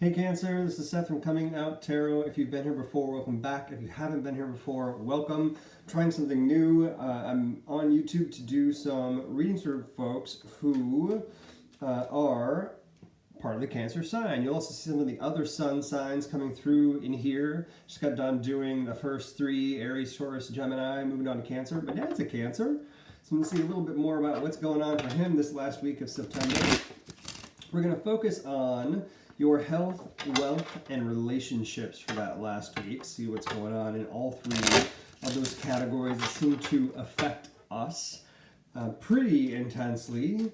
Hey Cancer, this is Seth from Comingouttarot. If you've been here before, welcome back. If you haven't been here before, welcome. Trying something new. I'm on YouTube to do some readings for folks who are part of the Cancer sign. You'll also see some of the other sun signs coming through in here. Just got done doing the first three, Aries, Taurus, Gemini, moving on to Cancer. But Dad's a Cancer. So I'm going to see a little bit more about what's going on for him this last week of September. We're going to focus on your health, wealth, and relationships for that last week. See what's going on in all three of those categories that seem to affect us pretty intensely.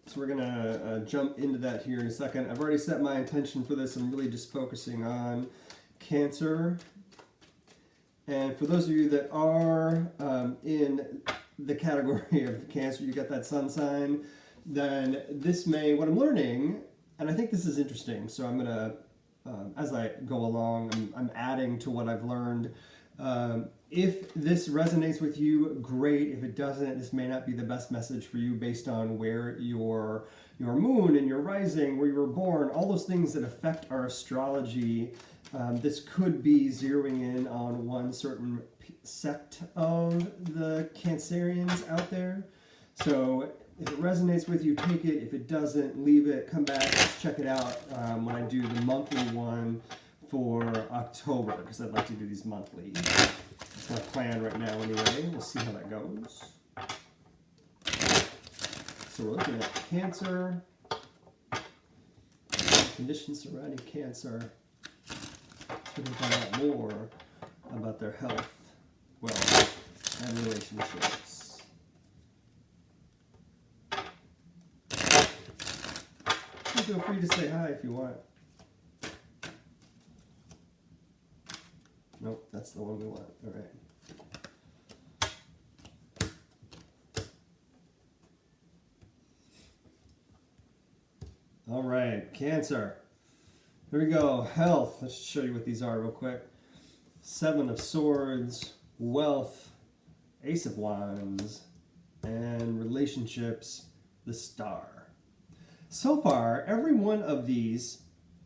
So we're going to jump into that here in a second. I've already set my intention for this. I'm really just focusing on Cancer. And for those of you that are in the category of Cancer, you got that sun sign, then this may, what I'm learning, and I think this is interesting, so I'm going to, as I go along, I'm adding to what I've learned. If this resonates with you, great. If it doesn't, this may not be the best message for you based on where your moon and your rising, where you were born, all those things that affect our astrology. This could be zeroing in on one certain sect of the Cancerians out there. So if it resonates with you, take it. If it doesn't, leave it. Come back, let's check it out when I do the monthly one for October, because I'd like to do these monthly. That's my plan right now anyway. We'll see how that goes. So we're looking at Cancer, conditions surrounding Cancer. So we can find out more about their health, wealth, and relationships. Feel free to say hi if you want. Nope, that's the one we want. All right. All right, Cancer. Here we go. Health. Let's show you what these are real quick. Seven of Swords, wealth, Ace of Wands, and relationships, the Star. So far, every one of these,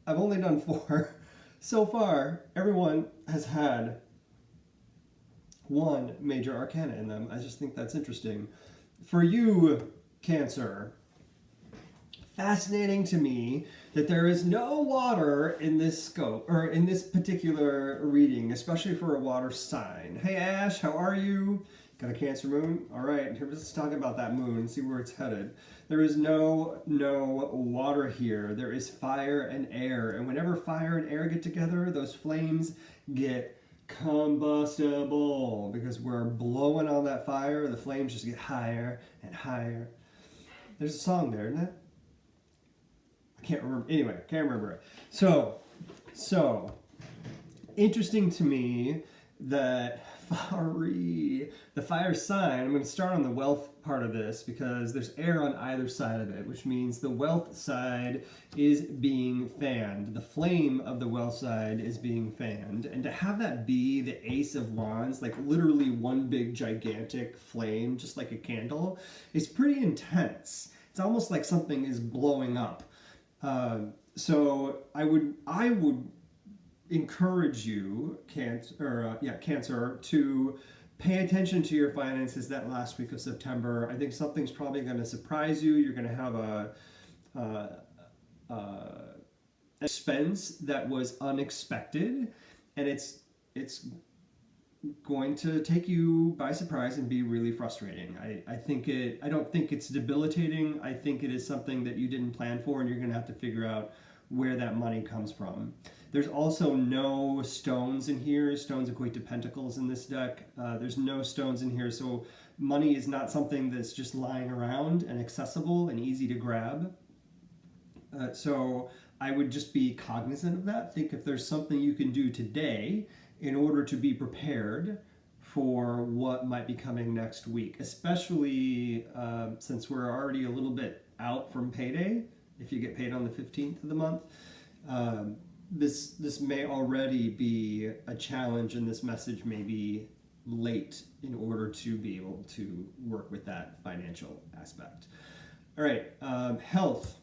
I've only done 4. So far, everyone has had one major arcana in them. I just think that's interesting. For you, Cancer, fascinating to me that there is no water in this scope, or in this particular reading, especially for a water sign. Hey Ash, how are you? Got a Cancer moon? All right, here, let's talk about that moon and see where it's headed. There is no water here. There is fire and air. And whenever fire and air get together, those flames get combustible because we're blowing on that fire. The flames just get higher and higher. There's a song there, isn't it? I can't remember. Anyway, can't remember it. So interesting to me that the fire sign, I'm going to start on the wealth part of this because there's air on either side of it, which means the wealth side is being fanned. The flame of the wealth side is being fanned. And to have that be the Ace of Wands, like literally one big gigantic flame, just like a candle, is pretty intense. It's almost like something is blowing up. So I would encourage you, Cancer, to pay attention to your finances that last week of September. I think something's probably going to surprise you. You're going to have a expense that was unexpected, and it's going to take you by surprise and be really frustrating. I don't think it's debilitating. I think it is something that you didn't plan for, and you're going to have to figure out where that money comes from. There's also no stones in here. Stones equate to pentacles in this deck. There's no stones in here, so money is not something that's just lying around and accessible and easy to grab. So I would just be cognizant of that. Think if there's something you can do today in order to be prepared for what might be coming next week, especially since we're already a little bit out from payday, if you get paid on the 15th of the month. This may already be a challenge, and this message may be late in order to be able to work with that financial aspect. All right, health.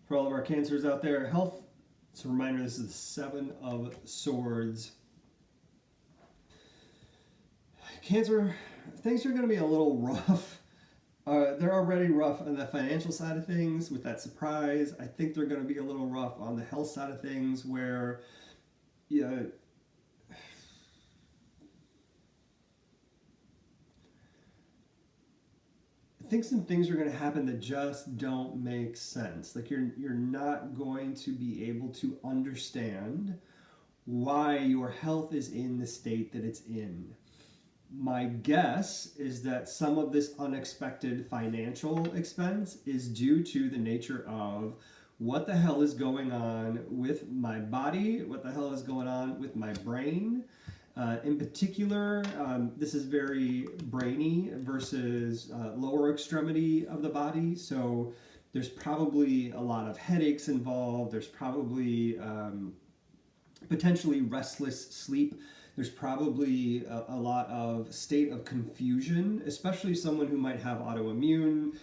For all of our Cancers out there, health. It's a reminder, this is the Seven of Swords. Cancer, things are going to be a little rough. They're already rough on the financial side of things with that surprise. I think they're going to be a little rough on the health side of things where, yeah, I think some things are going to happen that just don't make sense. Like you're not going to be able to understand why your health is in the state that it's in. My guess is that some of this unexpected financial expense is due to the nature of what the hell is going on with my body, what the hell is going on with my brain. In particular, this is very brainy versus lower extremity of the body. So there's probably a lot of headaches involved. There's probably potentially restless sleep. There's probably a lot of state of confusion, especially someone who might have autoimmune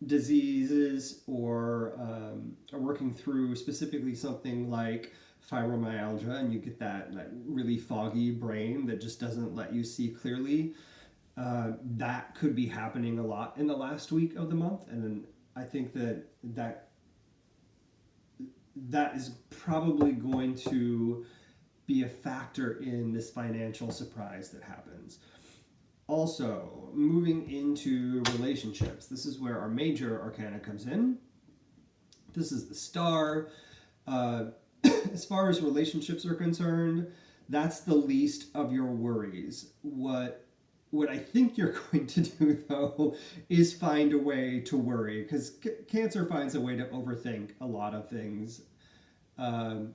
diseases or are working through specifically something like fibromyalgia, and you get that really foggy brain that just doesn't let you see clearly. That could be happening a lot in the last week of the month, and then I think that is probably going to be a factor in this financial surprise that happens. Also, moving into relationships. This is where our major arcana comes in. This is the Star. As far as relationships are concerned, that's the least of your worries. What I think you're going to do, though, is find a way to worry, because Cancer finds a way to overthink a lot of things. And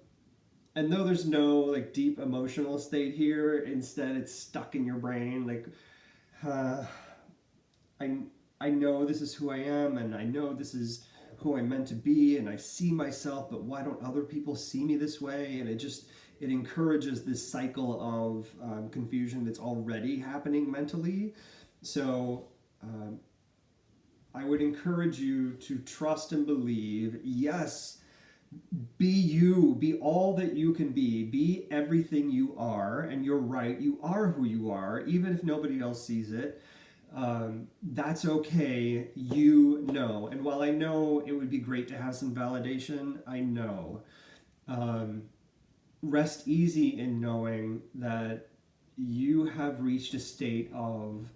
though there's no like deep emotional state here, instead it's stuck in your brain. Like, I know this is who I am, and I know this is who I'm meant to be, and I see myself, but why don't other people see me this way? And it encourages this cycle of confusion that's already happening mentally. So I would encourage you to trust and believe. Yes, be you, be all that you can be everything you are, and you're right, you are who you are, even if nobody else sees it. That's okay, you know. And while I know it would be great to have some validation, I know. Rest easy in knowing that you have reached a state of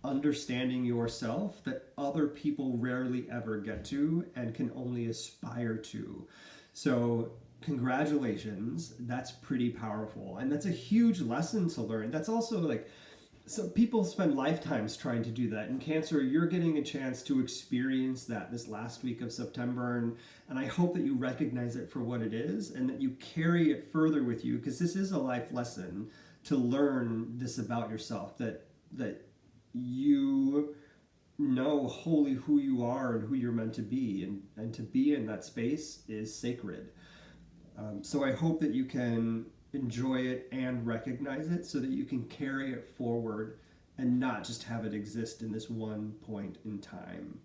understanding yourself that other people rarely ever get to and can only aspire to. So congratulations, that's pretty powerful. And that's a huge lesson to learn. That's also like, so people spend lifetimes trying to do that. In Cancer, you're getting a chance to experience that this last week of September. And I hope that you recognize it for what it is and that you carry it further with you, because this is a life lesson to learn this about yourself, that you know wholly who you are and who you're meant to be, and to be in that space is sacred. So I hope that you can enjoy it and recognize it so that you can carry it forward and not just have it exist in this one point in time.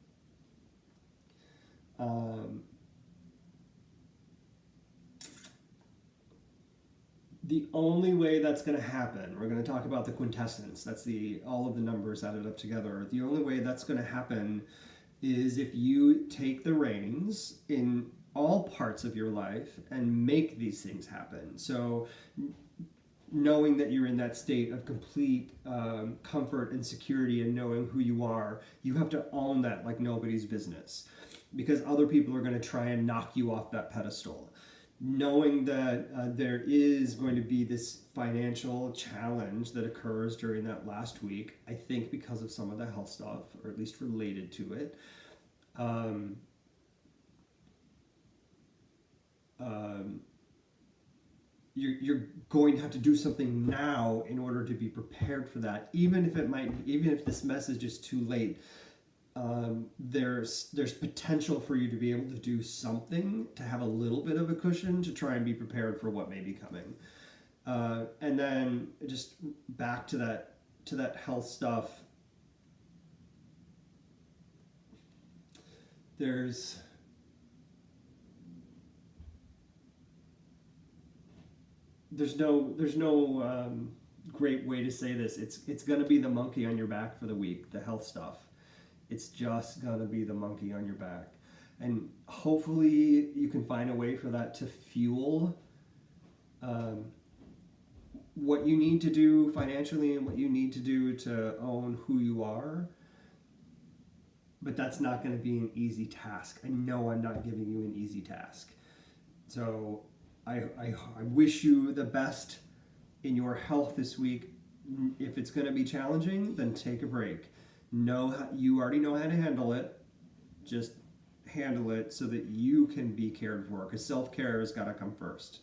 The only way that's going to happen, we're going to talk about the quintessence, that's all of the numbers added up together. The only way that's going to happen is if you take the reins in all parts of your life and make these things happen. So knowing that you're in that state of complete comfort and security and knowing who you are, you have to own that like nobody's business, because other people are going to try and knock you off that pedestal. Knowing that there is going to be this financial challenge that occurs during that last week, I think because of some of the health stuff, or at least related to it. You're going to have to do something now in order to be prepared for that, even if this message is too late. There's potential for you to be able to do something, to have a little bit of a cushion to try and be prepared for what may be coming. And then just back to that health stuff. There's there's no great way to say this. It's going to be the monkey on your back for the week, the health stuff. It's just going to be the monkey on your back. And hopefully you can find a way for that to fuel what you need to do financially and what you need to do to own who you are. But that's not going to be an easy task. I know I'm not giving you an easy task. So I wish you the best in your health this week. If it's going to be challenging, then take a break. You already know how to handle it. Just handle it so that you can be cared for, because self-care has got to come first.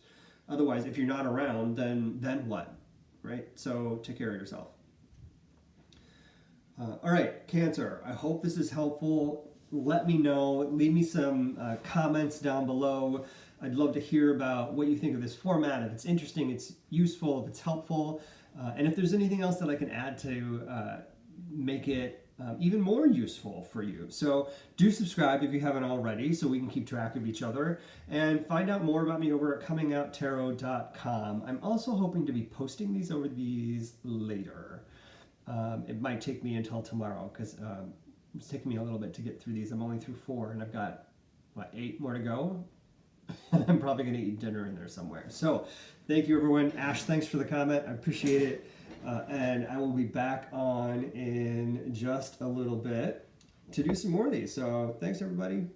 Otherwise, if you're not around, then what, right? So take care of yourself. All right, Cancer, I hope this is helpful. Let me know. Leave me some comments down below. I'd love to hear about what you think of this format, if it's interesting, it's useful, if it's helpful, and if there's anything else that I can add to make it even more useful for you. So do subscribe if you haven't already so we can keep track of each other, and find out more about me over at Comingouttarot.com. I'm also hoping to be posting these later. It might take me until tomorrow because it's taking me a little bit to get through these. I'm only through 4 and I've got, 8 more to go? And I'm probably going to eat dinner in there somewhere. So thank you, everyone. Ash, thanks for the comment. I appreciate it. And I will be back on in just a little bit to do some more of these. So thanks, everybody.